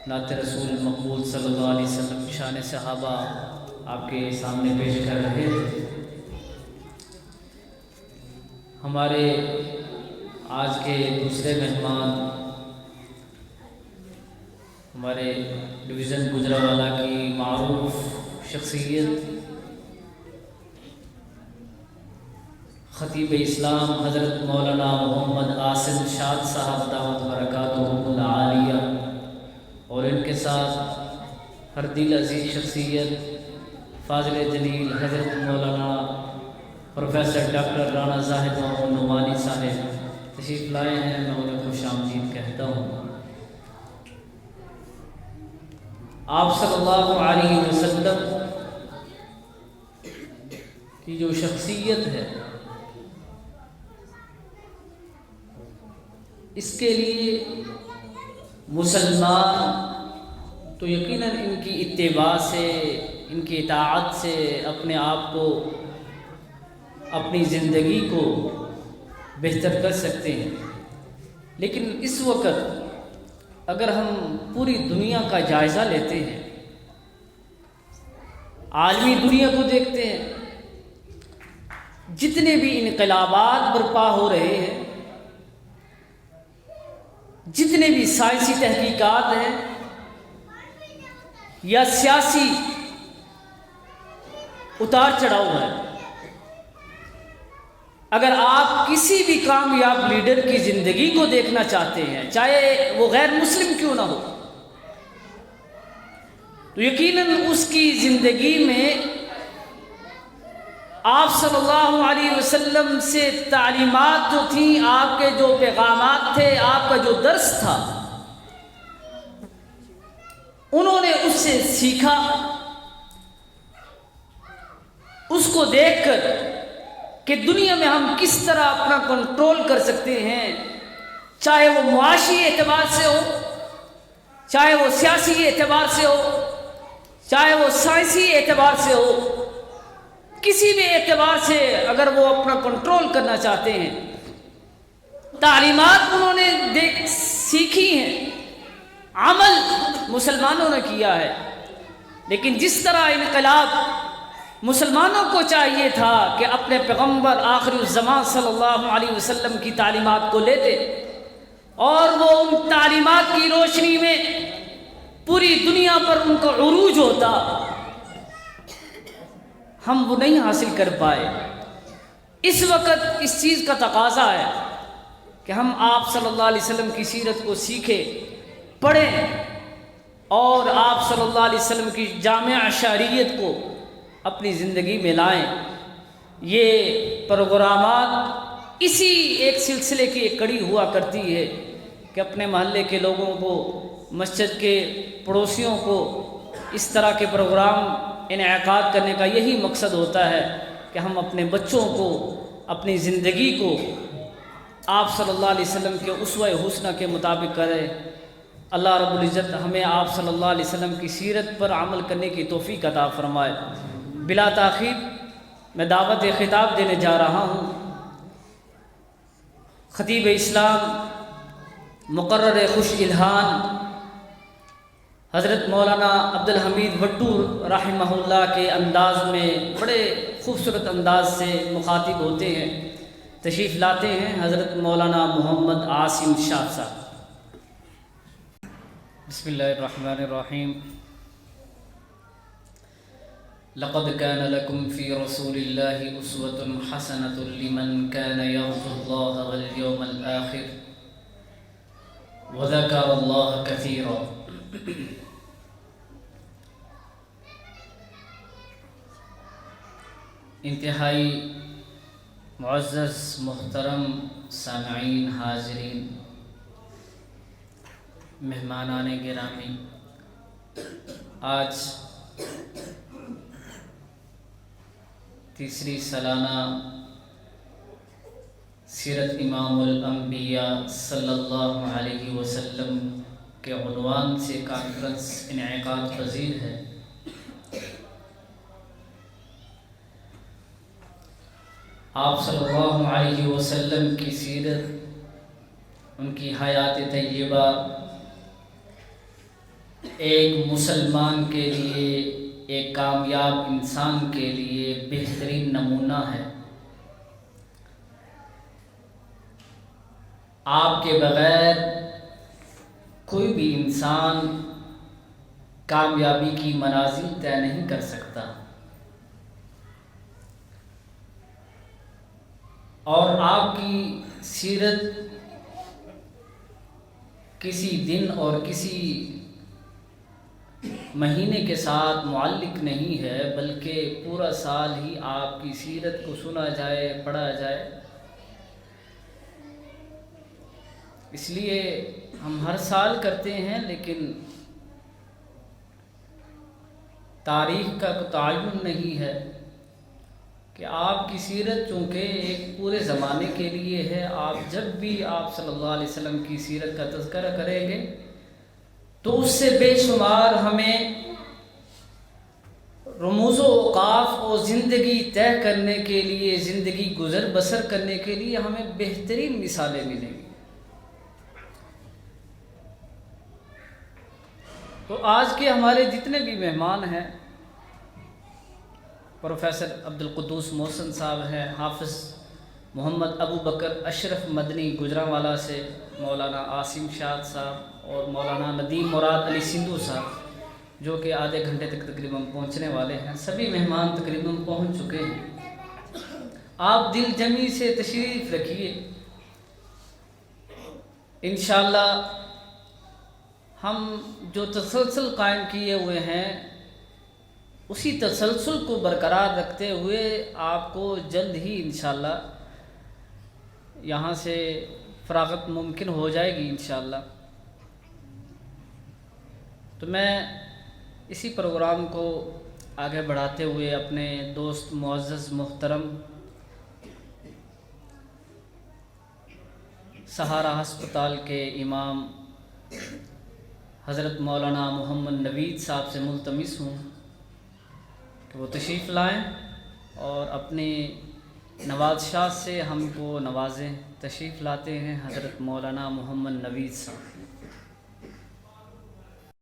نعت رسول مقبول صلی اللہ علیہ وسلم شان صحابہ آپ کے سامنے پیش کر رہے تھے۔ ہمارے آج کے دوسرے مہمان ہمارے ڈویژن گجرانوالہ کی معروف شخصیت خطیب اسلام حضرت مولانا محمد عاصم شاد صاحب دعوت برکاتہ العالیہ، اور ان کے ساتھ ہر دل عزیز شخصیت فاضل جلیل حضرت مولانا پروفیسر ڈاکٹر رانا زاہد محمد نعمانی صاحب تشریف لائے ہیں۔ میں انہیں خوش آمدید کہتا ہوں۔ آپ صلی اللہ علیہ وسلم کی جو شخصیت ہے، اس کے لیے مسلمان تو یقیناً ان کی اتباع سے، ان کی اطاعت سے اپنے آپ کو، اپنی زندگی کو بہتر کر سکتے ہیں۔ لیکن اس وقت اگر ہم پوری دنیا کا جائزہ لیتے ہیں، عالمی دنیا کو دیکھتے ہیں، جتنے بھی انقلابات برپا ہو رہے ہیں، جتنے بھی سائنسی تحقیقات ہیں یا سیاسی اتار چڑھاؤ ہے، اگر آپ کسی بھی کامیاب لیڈر کی زندگی کو دیکھنا چاہتے ہیں، چاہے وہ غیر مسلم کیوں نہ ہو، تو یقیناً اس کی زندگی میں آپ صلی اللہ علیہ وسلم سے تعلیمات جو تھیں، آپ کے جو پیغامات تھے، آپ کا جو درس تھا، انہوں نے اس سے سیکھا۔ اس کو دیکھ کر کہ دنیا میں ہم کس طرح اپنا کنٹرول کر سکتے ہیں، چاہے وہ معاشی اعتبار سے ہو، چاہے وہ سیاسی اعتبار سے ہو، چاہے وہ سائنسی اعتبار سے ہو، کسی بھی اعتبار سے اگر وہ اپنا کنٹرول کرنا چاہتے ہیں، تعلیمات انہوں نے سیکھی ہیں، عمل مسلمانوں نے کیا ہے۔ لیکن جس طرح انقلاب مسلمانوں کو چاہیے تھا کہ اپنے پیغمبر آخر الزمان صلی اللہ علیہ وسلم کی تعلیمات کو لیتے اور وہ ان تعلیمات کی روشنی میں پوری دنیا پر ان کا عروج ہوتا، ہم وہ نہیں حاصل کر پائے۔ اس وقت اس چیز کا تقاضا ہے کہ ہم آپ صلی اللہ علیہ وسلم کی سیرت کو سیکھیں، پڑھیں، اور آپ صلی اللہ علیہ وسلم کی جامع شرعیت کو اپنی زندگی میں لائیں۔ یہ پروگرامات اسی ایک سلسلے کی ایک کڑی ہوا کرتی ہے کہ اپنے محلے کے لوگوں کو، مسجد کے پڑوسیوں کو اس طرح کے پروگرام انعقاد کرنے کا یہی مقصد ہوتا ہے کہ ہم اپنے بچوں کو، اپنی زندگی کو آپ صلی اللہ علیہ وسلم کے اسوہ حسنہ کے مطابق کریں۔ اللہ رب العزت ہمیں آپ صلی اللہ علیہ وسلم کی سیرت پر عمل کرنے کی توفیق عطا فرمائے۔ بلا تاخیر میں دعوت خطاب دینے جا رہا ہوں خطیب اسلام مقرر خوش الحان حضرت مولانا عبدالحمید وٹو رحمہ اللہ کے انداز میں بڑے خوبصورت انداز سے مخاطب ہوتے ہیں۔ تشریف لاتے ہیں حضرت مولانا محمد عاصم شاد صاحب۔ بسم اللہ الرحمن الرحیم۔ لقد كان لكم في رسول الله أسوة حسنة لمن كان يرجو الله واليوم الآخر وذكر الله كثيرا۔ انتہائی معزز محترم سامعین، حاضرین، مہمانان گرامی، آج تیسری سالانہ سیرت امام الانبیاء صلی اللہ علیہ وسلم کے عنوان سے کانفرنس انعقاد پذیر ہے۔ آپ صلی اللہ علیہ وسلم کی سیرت، ان کی حیات طیبہ، ایک مسلمان کے لیے، ایک کامیاب انسان کے لیے بہترین نمونہ ہے۔ آپ کے بغیر کوئی بھی انسان کامیابی کی منازل طے نہیں کر سکتا، اور آپ کی سیرت کسی دن اور کسی مہینے کے ساتھ معلق نہیں ہے، بلکہ پورا سال ہی آپ کی سیرت کو سنا جائے، پڑھا جائے۔ اس لیے ہم ہر سال کرتے ہیں، لیکن تاریخ کا کوئی تعین نہیں ہے کہ آپ کی سیرت چونکہ ایک پورے زمانے کے لیے ہے۔ آپ جب بھی آپ صلی اللہ علیہ وسلم کی سیرت کا تذکرہ کریں گے تو اس سے بے شمار ہمیں رموز و اوقاف اور زندگی طے کرنے کے لیے، زندگی گزر بسر کرنے کے لیے ہمیں بہترین مثالیں ملیں گی۔ تو آج کے ہمارے جتنے بھی مہمان ہیں، پروفیسر عبدالقدوس محسن صاحب ہیں، حافظ محمد ابو بکر اشرف مدنی گجرانوالہ سے، مولانا عاصم شاد صاحب اور مولانا ندیم مراد علی سندھو صاحب، جو کہ آدھے گھنٹے تک تقریباً پہنچنے والے ہیں۔ سبھی مہمان تقریباً پہنچ چکے ہیں۔ آپ دل جمی سے تشریف رکھیے، انشاءاللہ ہم جو تسلسل قائم کیے ہوئے ہیں اسی تسلسل کو برقرار رکھتے ہوئے آپ کو جلد ہی انشاءاللہ یہاں سے فراغت ممکن ہو جائے گی انشاءاللہ۔ تو میں اسی پروگرام کو آگے بڑھاتے ہوئے اپنے دوست معزز محترم سہارا ہسپتال کے امام حضرت مولانا محمد نوید صاحب سے ملتمس ہوں کہ وہ تشریف لائیں اور اپنی نوازشات سے ہم کو نوازیں۔ تشریف لاتے ہیں حضرت مولانا محمد نوید صاحب۔